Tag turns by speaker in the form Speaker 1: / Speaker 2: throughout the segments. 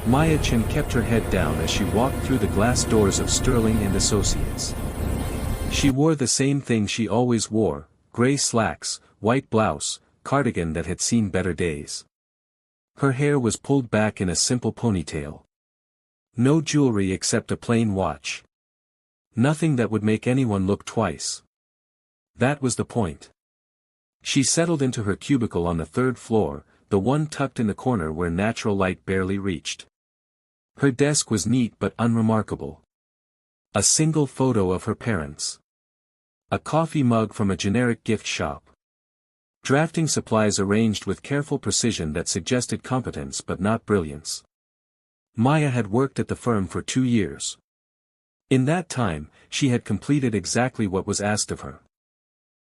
Speaker 1: Maya Chen kept her head down as she walked through the glass doors of Sterling and Associates. She wore the same thing she always wore, gray slacks, white blouse, cardigan that had seen better days. Her hair was pulled back in a simple ponytail. No jewelry except a plain watch. Nothing that would make anyone look twice. That was the point. She settled into her cubicle on the third floor, the one tucked in the corner where natural light barely reached. Her desk was neat but unremarkable. A single photo of her parents. A coffee mug from a generic gift shop. Drafting supplies arranged with careful precision that suggested competence but not brilliance. Maya had worked at the firm for 2 years. In that time, she had completed exactly what was asked of her.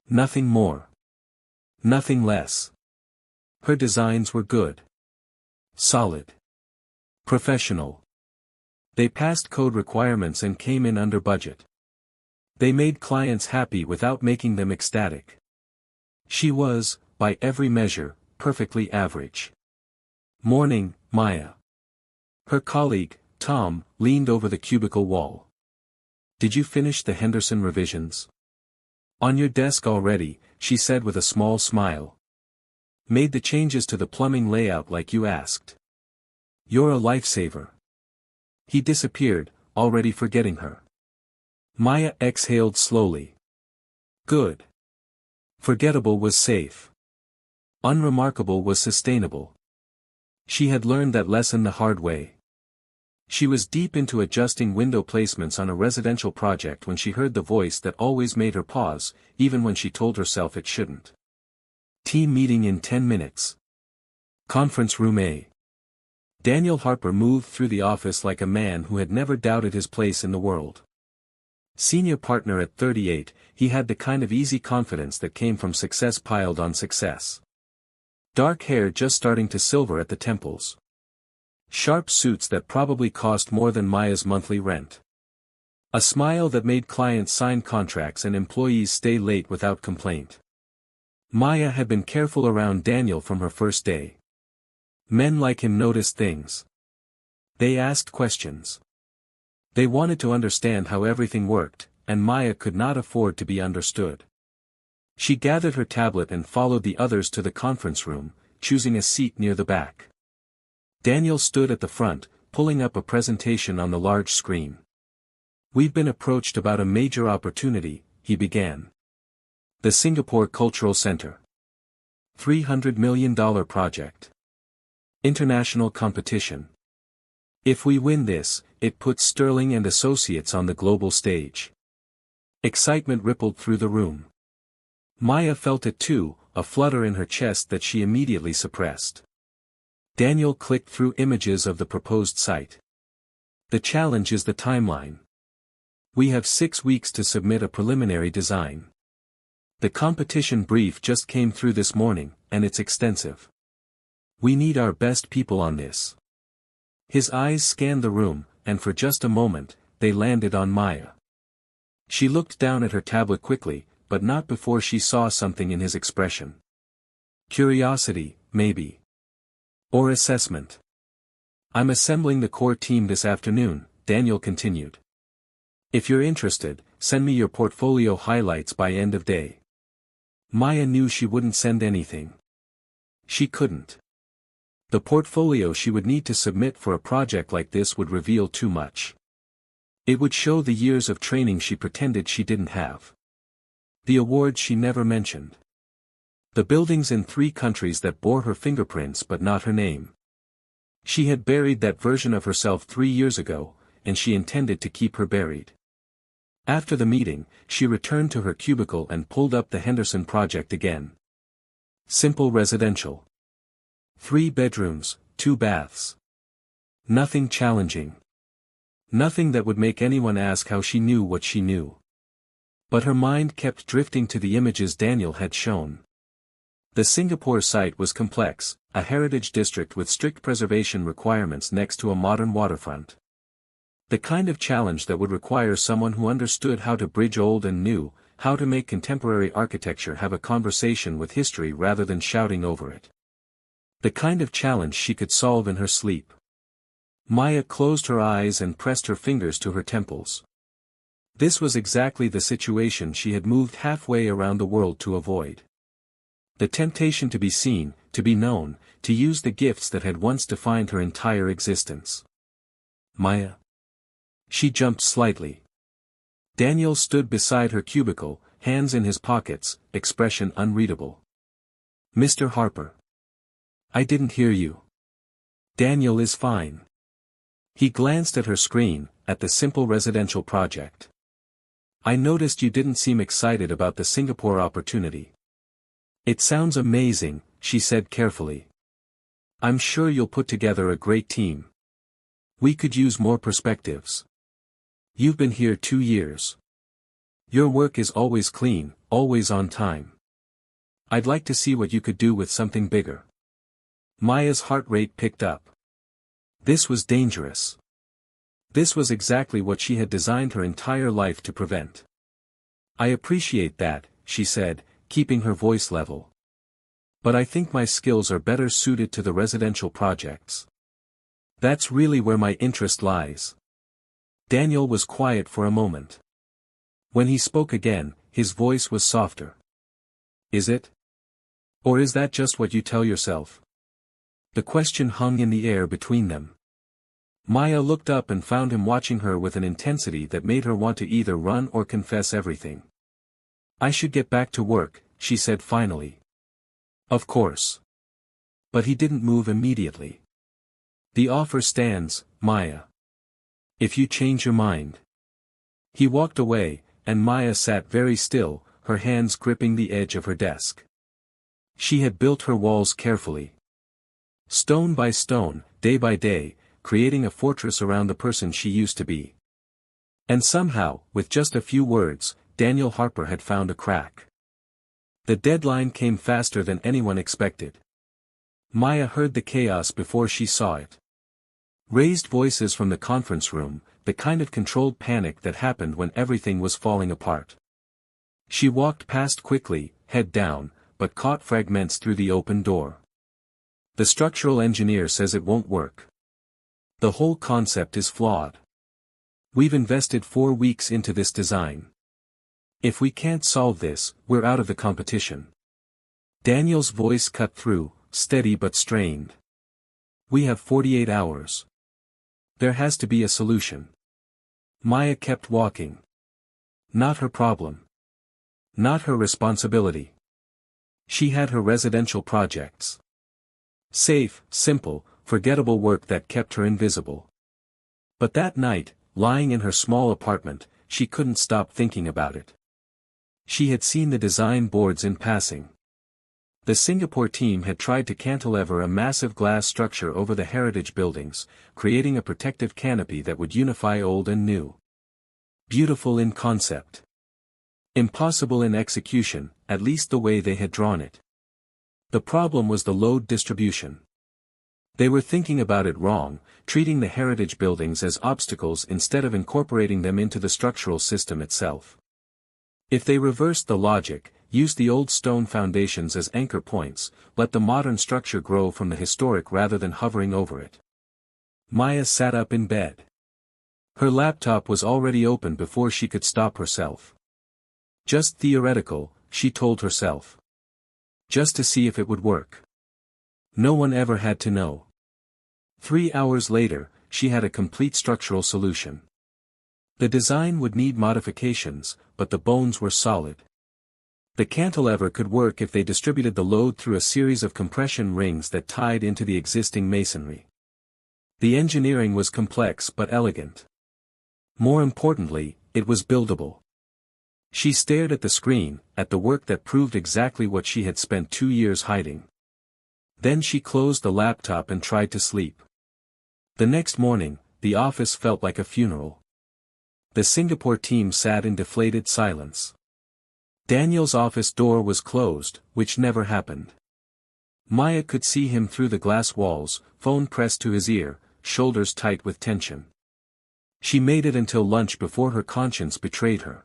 Speaker 1: Nothing more. Nothing less. Her designs were good. Solid. Professional. They passed code requirements and came in under budget. They made clients happy without making them ecstatic. She was, by every measure, perfectly average. Morning, Maya. Her colleague, Tom, leaned over the cubicle wall. Did you finish the Henderson revisions? On your desk already, she said with a small smile. Made the changes to the plumbing layout like you asked. You're a lifesaver. He disappeared, already forgetting her. Maya exhaled slowly. Good. Forgettable was safe. Unremarkable was sustainable. She had learned that lesson the hard way. She was deep into adjusting window placements on a residential project when she heard the voice that always made her pause, even when she told herself it shouldn't. Team meeting in 10 minutes. Conference room A. Daniel Harper moved through the office like a man who had never doubted his place in the world. Senior partner at 38, he had the kind of easy confidence that came from success piled on success. Dark hair just starting to silver at the temples. Sharp suits that probably cost more than Maya's monthly rent. A smile that made clients sign contracts and employees stay late without complaint. Maya had been careful around Daniel from her first day. Men like him noticed things. They asked questions. They wanted to understand how everything worked, and Maya could not afford to be understood. She gathered her tablet and followed the others to the conference room, choosing a seat near the back. Daniel stood at the front, pulling up a presentation on the large screen. We've been approached about a major opportunity, he began. The Singapore Cultural Center. $300 million project. International competition. If we win this, it puts Sterling and Associates on the global stage. Excitement rippled through the room. Maya felt it too, a flutter in her chest that she immediately suppressed. Daniel clicked through images of the proposed site. The challenge is the timeline. We have 6 weeks to submit a preliminary design. The competition brief just came through this morning, and it's extensive. We need our best people on this. His eyes scanned the room, and for just a moment, they landed on Maya. She looked down at her tablet quickly, but not before she saw something in his expression. Curiosity, maybe. Or assessment. I'm assembling the core team this afternoon, Daniel continued. If you're interested, send me your portfolio highlights by end of day. Maya knew she wouldn't send anything. She couldn't. The portfolio she would need to submit for a project like this would reveal too much. It would show the years of training she pretended she didn't have. The awards she never mentioned. The buildings in 3 countries that bore her fingerprints but not her name. She had buried that version of herself 3 years ago, and she intended to keep her buried. After the meeting, she returned to her cubicle and pulled up the Henderson project again. Simple residential. 3 bedrooms, 2 baths. Nothing challenging. Nothing that would make anyone ask how she knew what she knew. But her mind kept drifting to the images Daniel had shown. The Singapore site was complex, a heritage district with strict preservation requirements next to a modern waterfront. The kind of challenge that would require someone who understood how to bridge old and new, how to make contemporary architecture have a conversation with history rather than shouting over it. The kind of challenge she could solve in her sleep. Maya closed her eyes and pressed her fingers to her temples. This was exactly the situation she had moved halfway around the world to avoid. The temptation to be seen, to be known, to use the gifts that had once defined her entire existence. Maya. She jumped slightly. Daniel stood beside her cubicle, hands in his pockets, expression unreadable. Mr. Harper. I didn't hear you. Daniel is fine. He glanced at her screen, at the simple residential project. I noticed you didn't seem excited about the Singapore opportunity. It sounds amazing, she said carefully. I'm sure you'll put together a great team. We could use more perspectives. You've been here 2 years. Your work is always clean, always on time. I'd like to see what you could do with something bigger. Maya's heart rate picked up. This was dangerous. This was exactly what she had designed her entire life to prevent. I appreciate that, she said, keeping her voice level. But I think my skills are better suited to the residential projects. That's really where my interest lies. Daniel was quiet for a moment. When he spoke again, his voice was softer. Is it? Or is that just what you tell yourself? The question hung in the air between them. Maya looked up and found him watching her with an intensity that made her want to either run or confess everything. I should get back to work, she said finally. Of course. But he didn't move immediately. The offer stands, Maya. If you change your mind. He walked away, and Maya sat very still, her hands gripping the edge of her desk. She had built her walls carefully. Stone by stone, day by day, creating a fortress around the person she used to be. And somehow, with just a few words, Daniel Harper had found a crack. The deadline came faster than anyone expected. Maya heard the chaos before she saw it. Raised voices from the conference room, the kind of controlled panic that happened when everything was falling apart. She walked past quickly, head down, but caught fragments through the open door. The structural engineer says it won't work. The whole concept is flawed. We've invested 4 weeks into this design. If we can't solve this, we're out of the competition. Daniel's voice cut through, steady but strained. We have 48 hours. There has to be a solution. Maya kept walking. Not her problem. Not her responsibility. She had her residential projects. Safe, simple, forgettable work that kept her invisible. But that night, lying in her small apartment, she couldn't stop thinking about it. She had seen the design boards in passing. The Singapore team had tried to cantilever a massive glass structure over the heritage buildings, creating a protective canopy that would unify old and new. Beautiful in concept. Impossible in execution, at least the way they had drawn it. The problem was the load distribution. They were thinking about it wrong, treating the heritage buildings as obstacles instead of incorporating them into the structural system itself. If they reversed the logic, used the old stone foundations as anchor points, let the modern structure grow from the historic rather than hovering over it. Maya sat up in bed. Her laptop was already open before she could stop herself. Just theoretical, she told herself. Just to see if it would work. No one ever had to know. 3 hours later, she had a complete structural solution. The design would need modifications, but the bones were solid. The cantilever could work if they distributed the load through a series of compression rings that tied into the existing masonry. The engineering was complex but elegant. More importantly, it was buildable. She stared at the screen, at the work that proved exactly what she had spent 2 years hiding. Then she closed the laptop and tried to sleep. The next morning, the office felt like a funeral. The Singapore team sat in deflated silence. Daniel's office door was closed, which never happened. Maya could see him through the glass walls, phone pressed to his ear, shoulders tight with tension. She made it until lunch before her conscience betrayed her.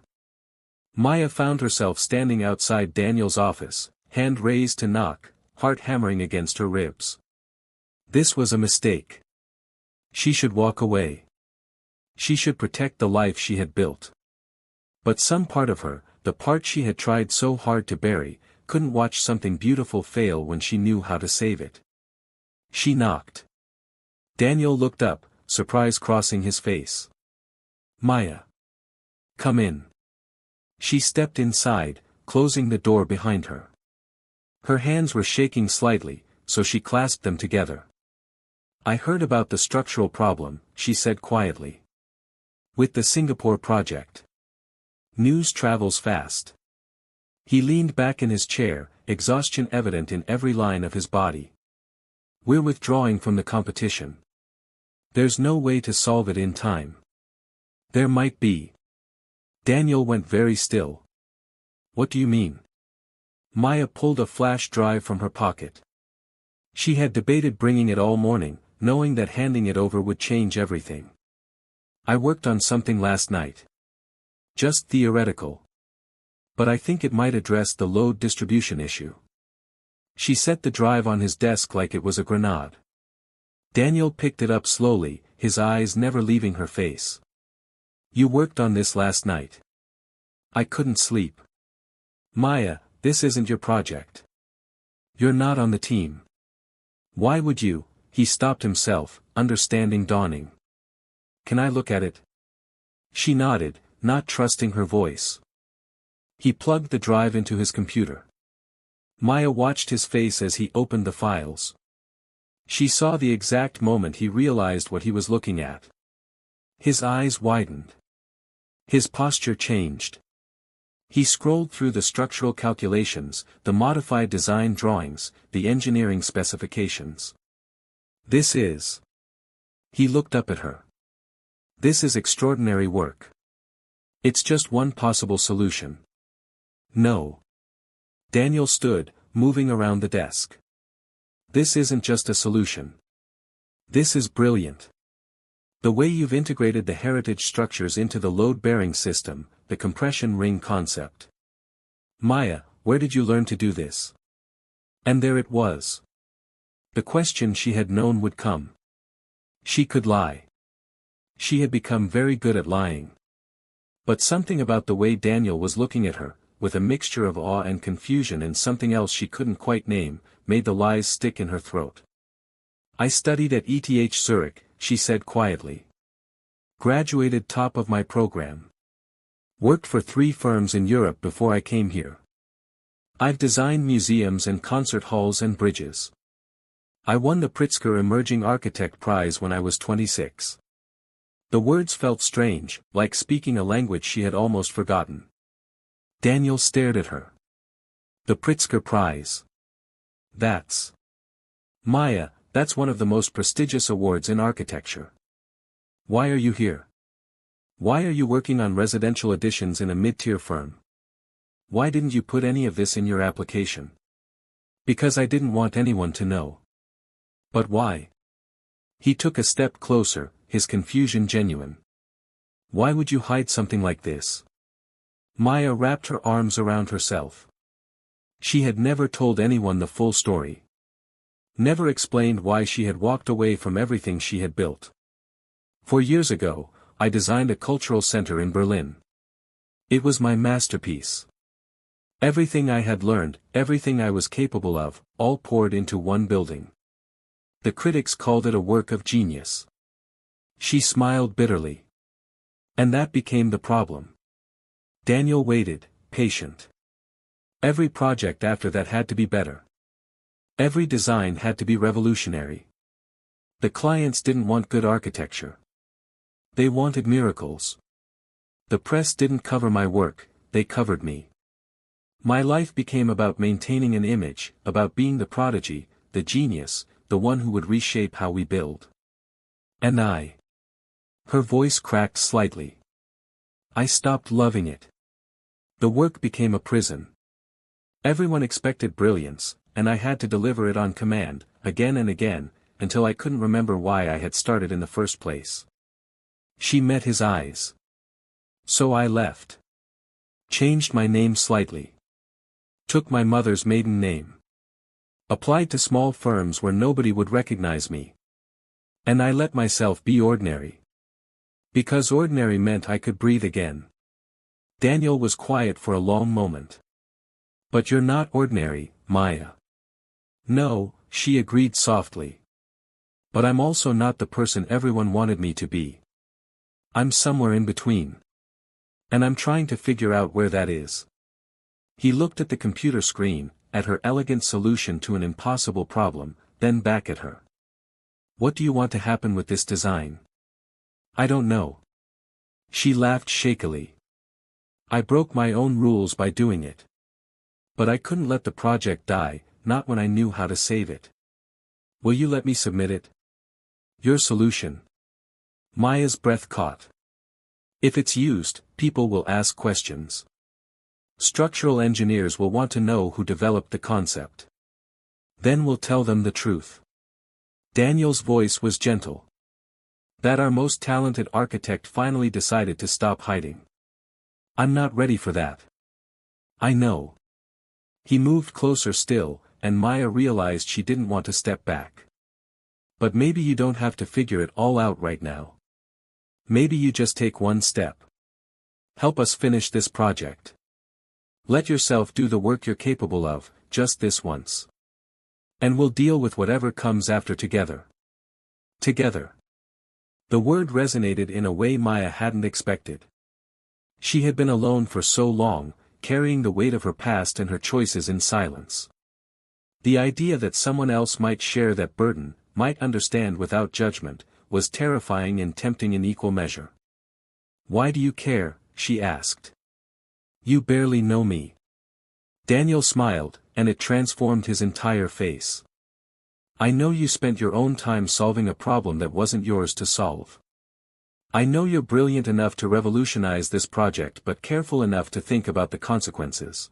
Speaker 1: Maya found herself standing outside Daniel's office, hand raised to knock, heart hammering against her ribs. This was a mistake. She should walk away. She should protect the life she had built. But some part of her, the part she had tried so hard to bury, couldn't watch something beautiful fail when she knew how to save it. She knocked. Daniel looked up, surprise crossing his face. Maya. Come in. She stepped inside, closing the door behind her. Her hands were shaking slightly, so she clasped them together. I heard about the structural problem, she said quietly. With the Singapore project. News travels fast. He leaned back in his chair, exhaustion evident in every line of his body. We're withdrawing from the competition. There's no way to solve it in time. There might be. Daniel went very still. What do you mean? Maya pulled a flash drive from her pocket. She had debated bringing it all morning, knowing that handing it over would change everything. I worked on something last night. Just theoretical. But I think it might address the load distribution issue. She set the drive on his desk like it was a grenade. Daniel picked it up slowly, his eyes never leaving her face. You worked on this last night. I couldn't sleep. Maya, this isn't your project. You're not on the team. Why would you? He stopped himself, understanding dawning. Can I look at it? She nodded, not trusting her voice. He plugged the drive into his computer. Maya watched his face as he opened the files. She saw the exact moment he realized what he was looking at. His eyes widened. His posture changed. He scrolled through the structural calculations, the modified design drawings, the engineering specifications. This is. He looked up at her. This is extraordinary work. It's just one possible solution. No. Daniel stood, moving around the desk. This isn't just a solution. This is brilliant. The way you've integrated the heritage structures into the load-bearing system, the compression ring concept. Maya, where did you learn to do this? And there it was. The question she had known would come. She could lie. She had become very good at lying. But something about the way Daniel was looking at her, with a mixture of awe and confusion and something else she couldn't quite name, made the lies stick in her throat. I studied at ETH Zurich, she said quietly. Graduated top of my program. Worked for 3 firms in Europe before I came here. I've designed museums and concert halls and bridges. I won the Pritzker Emerging Architect Prize when I was 26. The words felt strange, like speaking a language she had almost forgotten. Daniel stared at her. The Pritzker Prize. That's. Maya, that's one of the most prestigious awards in architecture. Why are you here? Why are you working on residential additions in a mid-tier firm? Why didn't you put any of this in your application? Because I didn't want anyone to know. But why? He took a step closer, his confusion genuine. Why would you hide something like this? Maya wrapped her arms around herself. She had never told anyone the full story. Never explained why she had walked away from everything she had built. 4 years ago, I designed a cultural center in Berlin. It was my masterpiece. Everything I had learned, everything I was capable of, all poured into one building. The critics called it a work of genius. She smiled bitterly. And that became the problem. Daniel waited, patient. Every project after that had to be better. Every design had to be revolutionary. The clients didn't want good architecture. They wanted miracles. The press didn't cover my work, they covered me. My life became about maintaining an image, about being the prodigy, the genius, the one who would reshape how we build. And I. Her voice cracked slightly. I stopped loving it. The work became a prison. Everyone expected brilliance, and I had to deliver it on command, again and again, until I couldn't remember why I had started in the first place. She met his eyes. So I left. Changed my name slightly. Took my mother's maiden name. Applied to small firms where nobody would recognize me. And I let myself be ordinary. Because ordinary meant I could breathe again. Daniel was quiet for a long moment. But you're not ordinary, Maya. No, she agreed softly. But I'm also not the person everyone wanted me to be. I'm somewhere in between. And I'm trying to figure out where that is. He looked at the computer screen, at her elegant solution to an impossible problem, then back at her. What do you want to happen with this design? I don't know. She laughed shakily. I broke my own rules by doing it. But I couldn't let the project die, not when I knew how to save it. Will you let me submit it? Your solution. Maya's breath caught. If it's used, people will ask questions. Structural engineers will want to know who developed the concept. Then we'll tell them the truth. Daniel's voice was gentle. That our most talented architect finally decided to stop hiding. I'm not ready for that. I know. He moved closer still, and Maya realized she didn't want to step back. But maybe you don't have to figure it all out right now. Maybe you just take one step. Help us finish this project. Let yourself do the work you're capable of, just this once. And we'll deal with whatever comes after together. Together. The word resonated in a way Maya hadn't expected. She had been alone for so long, carrying the weight of her past and her choices in silence. The idea that someone else might share that burden, might understand without judgment, was terrifying and tempting in equal measure. Why do you care? She asked. You barely know me. Daniel smiled, and it transformed his entire face. I know you spent your own time solving a problem that wasn't yours to solve. I know you're brilliant enough to revolutionize this project but careful enough to think about the consequences.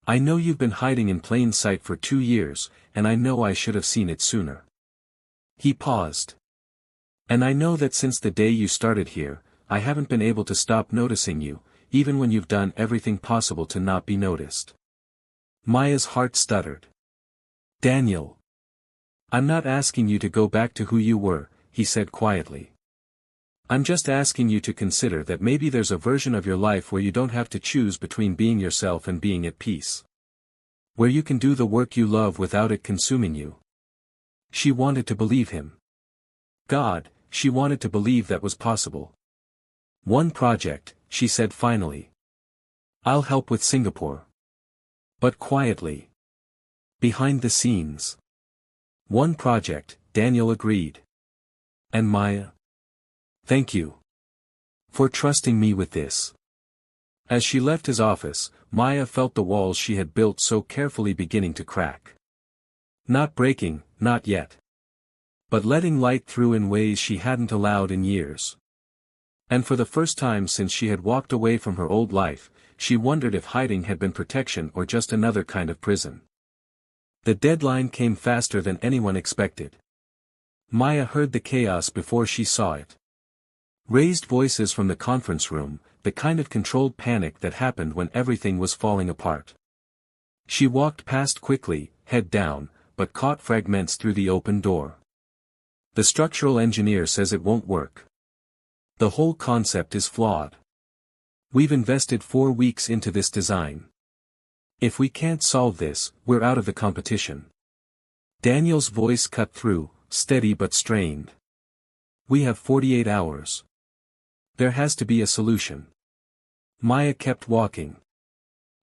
Speaker 1: I know you've been hiding in plain sight for 2 years, and I know I should have seen it sooner. He paused. And I know that since the day you started here, I haven't been able to stop noticing you, even when you've done everything possible to not be noticed. Maya's heart stuttered. Daniel. I'm not asking you to go back to who you were, he said quietly. I'm just asking you to consider that maybe there's a version of your life where you don't have to choose between being yourself and being at peace. Where you can do the work you love without it consuming you. She wanted to believe him. God, she wanted to believe that was possible. One project, she said finally. I'll help with Singapore. But quietly. Behind the scenes. One project, Daniel agreed. And Maya? Thank you. For trusting me with this. As she left his office, Maya felt the walls she had built so carefully beginning to crack. Not breaking, not yet. But letting light through in ways she hadn't allowed in years. And for the first time since she had walked away from her old life, she wondered if hiding had been protection or just another kind of prison. The deadline came faster than anyone expected. Maya heard the chaos before she saw it. Raised voices from the conference room, the kind of controlled panic that happened when everything was falling apart. She walked past quickly, head down, but caught fragments through the open door. The structural engineer says it won't work. The whole concept is flawed. We've invested 4 weeks into this design. If we can't solve this, we're out of the competition. Daniel's voice cut through, steady but strained. We have 48 hours. There has to be a solution. Maya kept walking.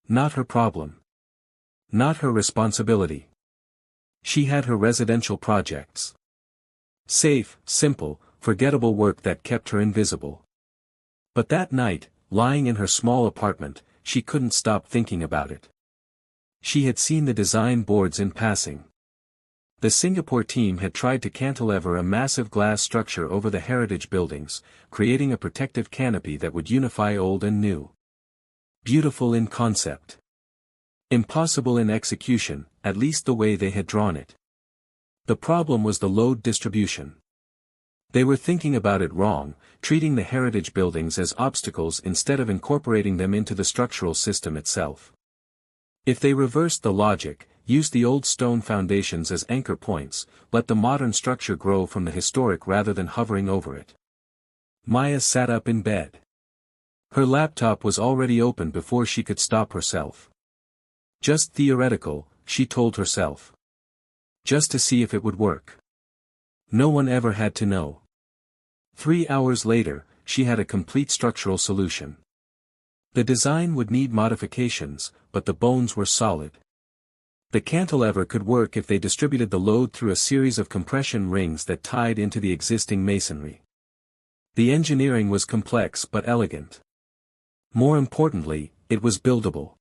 Speaker 1: Not her problem. Not her responsibility. She had her residential projects. Safe, simple, forgettable work that kept her invisible. But that night, lying in her small apartment, she couldn't stop thinking about it. She had seen the design boards in passing. The Singapore team had tried to cantilever a massive glass structure over the heritage buildings, creating a protective canopy that would unify old and new. Beautiful in concept. Impossible in execution, at least the way they had drawn it. The problem was the load distribution. They were thinking about it wrong, treating the heritage buildings as obstacles instead of incorporating them into the structural system itself. If they reversed the logic, used the old stone foundations as anchor points, let the modern structure grow from the historic rather than hovering over it. Maya sat up in bed. Her laptop was already open before she could stop herself. Just theoretical, she told herself. Just to see if it would work. No one ever had to know. 3 hours later, she had a complete structural solution. The design would need modifications, but the bones were solid. The cantilever could work if they distributed the load through a series of compression rings that tied into the existing masonry. The engineering was complex but elegant. More importantly, it was buildable.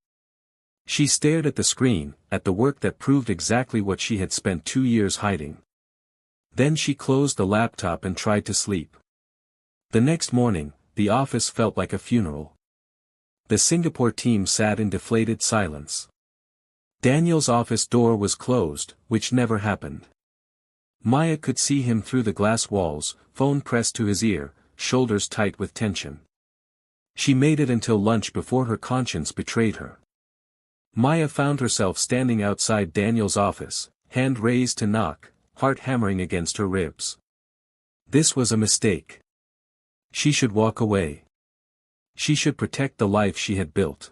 Speaker 1: She stared at the screen, at the work that proved exactly what she had spent 2 years hiding. Then she closed the laptop and tried to sleep. The next morning, the office felt like a funeral. The Singapore team sat in deflated silence. Daniel's office door was closed, which never happened. Maya could see him through the glass walls, phone pressed to his ear, shoulders tight with tension. She made it until lunch before her conscience betrayed her. Maya found herself standing outside Daniel's office, hand raised to knock, heart hammering against her ribs. This was a mistake. She should walk away. She should protect the life she had built.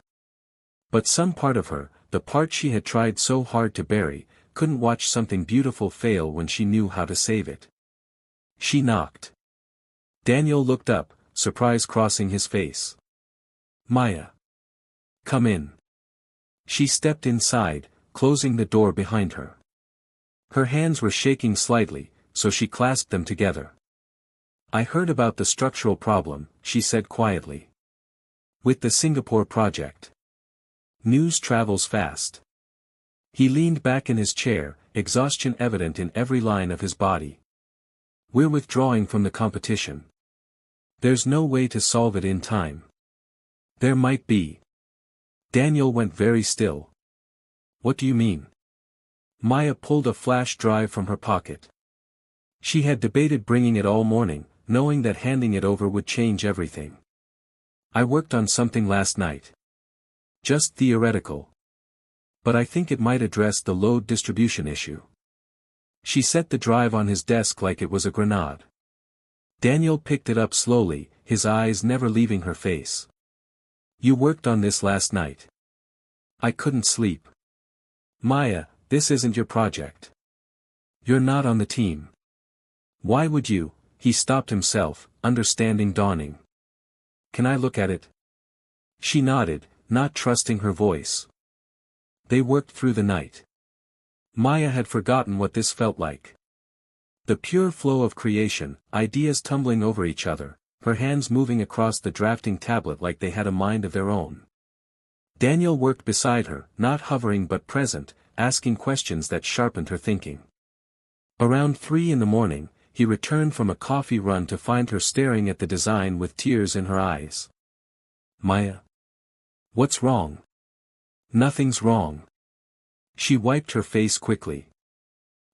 Speaker 1: But some part of her, the part she had tried so hard to bury, couldn't watch something beautiful fail when she knew how to save it. She knocked. Daniel looked up, surprise crossing his face. Maya. Come in. She stepped inside, closing the door behind her. Her hands were shaking slightly, so she clasped them together. I heard about the structural problem, she said quietly. With the Singapore project. News travels fast. He leaned back in his chair, exhaustion evident in every line of his body. We're withdrawing from the competition. There's no way to solve it in time. There might be. Daniel went very still. What do you mean? Maya pulled a flash drive from her pocket. She had debated bringing it all morning, knowing that handing it over would change everything. I worked on something last night. Just theoretical. But I think it might address the load distribution issue. She set the drive on his desk like it was a grenade. Daniel picked it up slowly, his eyes never leaving her face. You worked on this last night. I couldn't sleep. Maya, this isn't your project. You're not on the team. Why would you? He stopped himself, understanding dawning. Can I look at it? She nodded, not trusting her voice. They worked through the night. Maya had forgotten what this felt like. The pure flow of creation, ideas tumbling over each other, her hands moving across the drafting tablet like they had a mind of their own. Daniel worked beside her, not hovering but present, asking questions that sharpened her thinking. Around 3 in the morning, he returned from a coffee run to find her staring at the design with tears in her eyes. Maya. What's wrong? Nothing's wrong. She wiped her face quickly.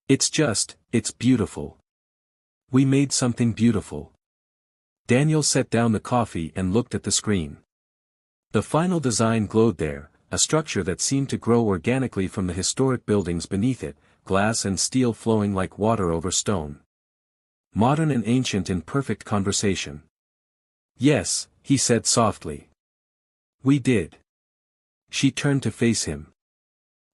Speaker 1: It's beautiful. We made something beautiful. Daniel set down the coffee and looked at the screen. The final design glowed there, a structure that seemed to grow organically from the historic buildings beneath it, glass and steel flowing like water over stone. Modern and ancient in perfect conversation. Yes, he said softly. We did. She turned to face him.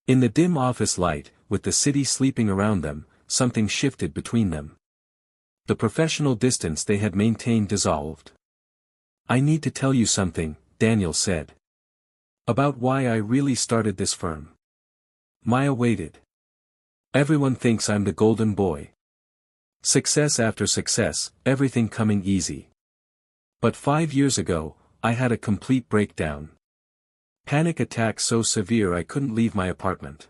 Speaker 1: In the dim office light, with the city sleeping around them, something shifted between them. The professional distance they had maintained dissolved. I need to tell you something, Daniel said. About why I really started this firm. Maya waited. Everyone thinks I'm the golden boy. Success after success, everything coming easy. But 5 years ago, I had a complete breakdown. Panic attack so severe I couldn't leave my apartment.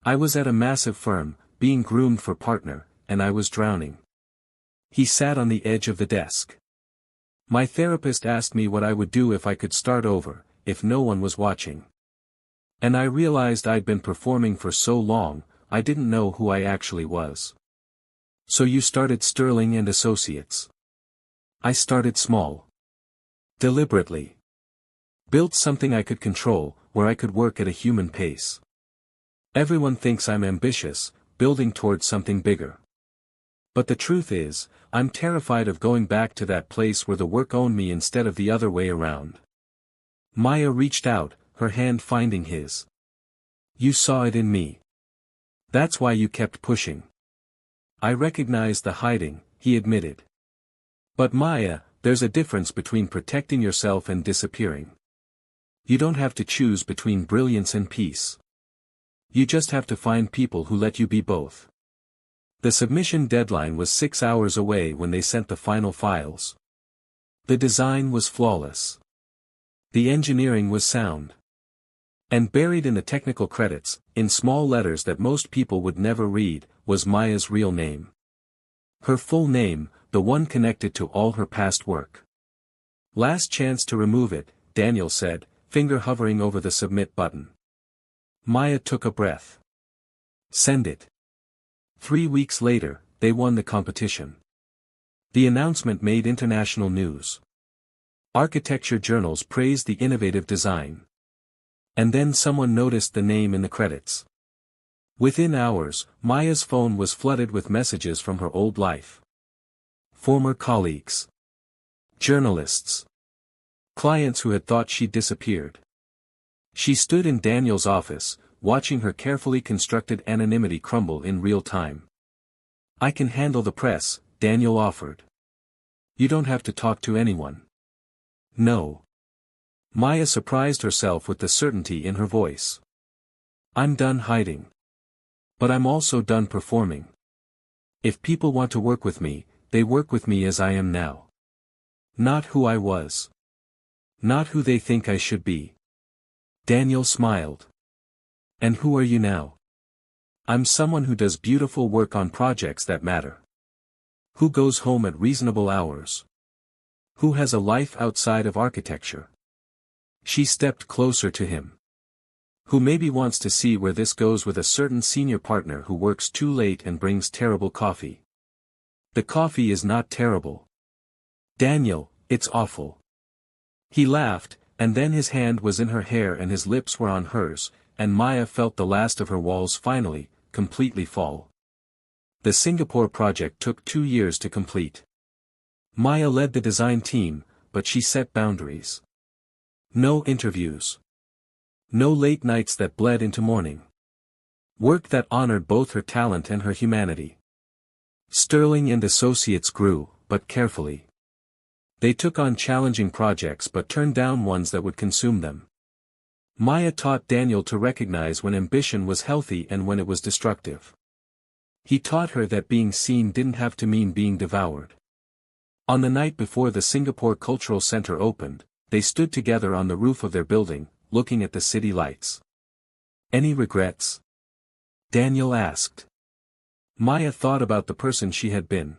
Speaker 1: I was at a massive firm, being groomed for partner, and I was drowning. He sat on the edge of the desk. My therapist asked me what I would do if I could start over, if no one was watching. And I realized I'd been performing for so long, I didn't know who I actually was. So you started Sterling and Associates. I started small. Deliberately. Built something I could control, where I could work at a human pace. Everyone thinks I'm ambitious, building towards something bigger. But the truth is, I'm terrified of going back to that place where the work owned me instead of the other way around. Maya reached out, her hand finding his. You saw it in me. That's why you kept pushing. I recognized the hiding, he admitted. But Maya, there's a difference between protecting yourself and disappearing. You don't have to choose between brilliance and peace. You just have to find people who let you be both. The submission deadline was 6 hours away when they sent the final files. The design was flawless. The engineering was sound. And buried in the technical credits, in small letters that most people would never read, was Maya's real name. Her full name, the one connected to all her past work. Last chance to remove it, Daniel said, finger hovering over the submit button. Maya took a breath. Send it. 3 weeks later, they won the competition. The announcement made international news. Architecture journals praised the innovative design. And then someone noticed the name in the credits. Within hours, Maya's phone was flooded with messages from her old life. Former colleagues. Journalists. Clients who had thought she'd disappeared. She stood in Daniel's office, watching her carefully constructed anonymity crumble in real time. I can handle the press, Daniel offered. You don't have to talk to anyone. No. Maya surprised herself with the certainty in her voice. I'm done hiding. But I'm also done performing. If people want to work with me, they work with me as I am now. Not who I was. Not who they think I should be. Daniel smiled. And who are you now? I'm someone who does beautiful work on projects that matter. Who goes home at reasonable hours. Who has a life outside of architecture. She stepped closer to him. Who maybe wants to see where this goes with a certain senior partner who works too late and brings terrible coffee. The coffee is not terrible. Daniel, it's awful. He laughed, and then his hand was in her hair and his lips were on hers, and Maya felt the last of her walls finally, completely fall. The Singapore project took 2 years to complete. Maya led the design team, but she set boundaries. No interviews. No late nights that bled into morning. Work that honored both her talent and her humanity. Sterling and Associates grew, but carefully. They took on challenging projects but turned down ones that would consume them. Maya taught Daniel to recognize when ambition was healthy and when it was destructive. He taught her that being seen didn't have to mean being devoured. On the night before the Singapore Cultural Center opened, they stood together on the roof of their building, looking at the city lights. Any regrets? Daniel asked. Maya thought about the person she had been.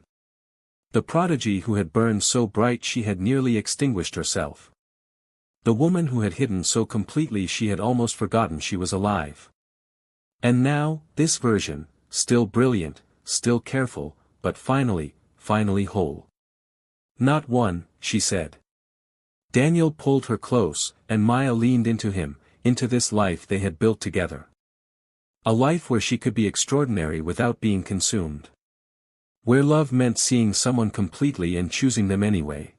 Speaker 1: The prodigy who had burned so bright she had nearly extinguished herself. The woman who had hidden so completely she had almost forgotten she was alive. And now, this version, still brilliant, still careful, but finally whole. Not one, she said. Daniel pulled her close, and Maya leaned into him, into this life they had built together. A life where she could be extraordinary without being consumed. Where love meant seeing someone completely and choosing them anyway.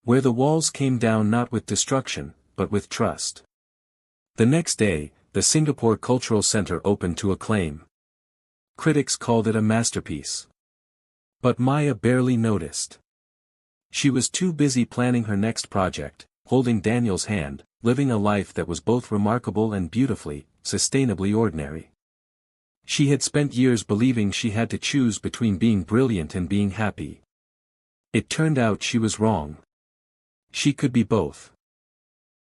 Speaker 1: Where the walls came down not with destruction, but with trust. The next day, the Singapore Cultural Center opened to acclaim. Critics called it a masterpiece. But Maya barely noticed. She was too busy planning her next project, holding Daniel's hand, living a life that was both remarkable and beautifully, sustainably ordinary. She had spent years believing she had to choose between being brilliant and being happy. It turned out she was wrong. She could be both.